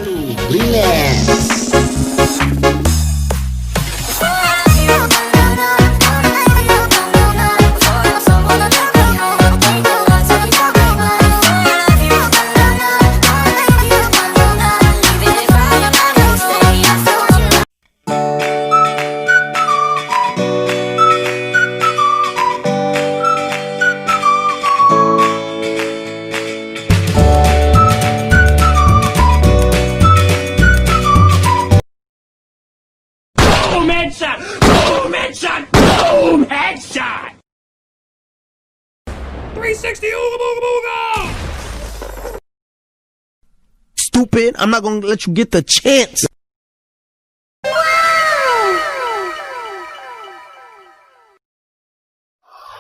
Relax. Boom headshot! Boom headshot! Boom headshot! 360 ooga booga booga! Stupid, I'm not gonna let you get the chance.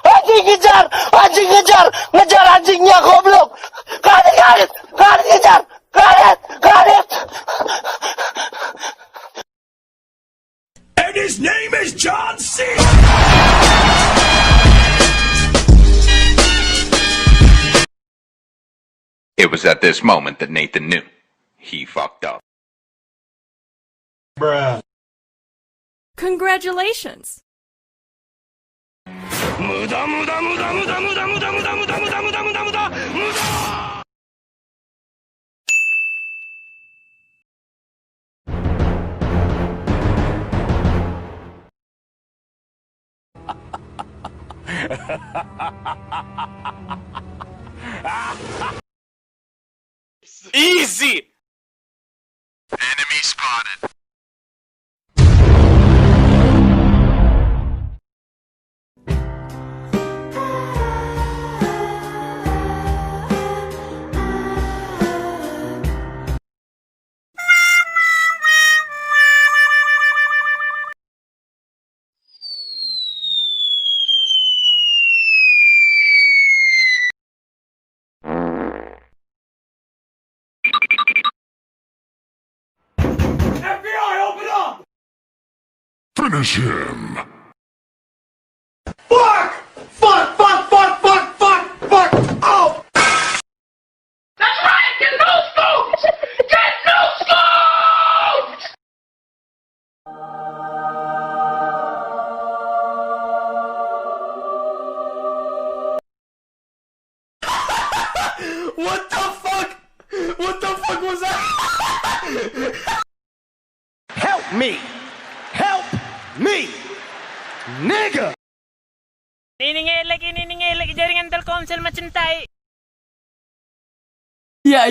Anjing ngejar! Anjing ngejar! Ngejar anjingnya goblok! Karet, karet! Karet ngejar! Karet! Karet! And his name is John C. It was at this moment that Nathan knew. He fucked up. Bruh. Congratulations! 무다 무다 무다 무다 무다 무다 무다 무다 무다 무다 무다 무다 무다. Easy! Enemy spotted. FBI, open up! Finish him. Fuck! Fuck! Fuck! Fuck! Fuck! Fuck! Fuck! Oh! That's right! Get no scoops! Get no scoops! What the fuck? What the fuck was that? Help me! Help me! Nigga! Iningelek jaringan Telkomsel macam tai. Ya.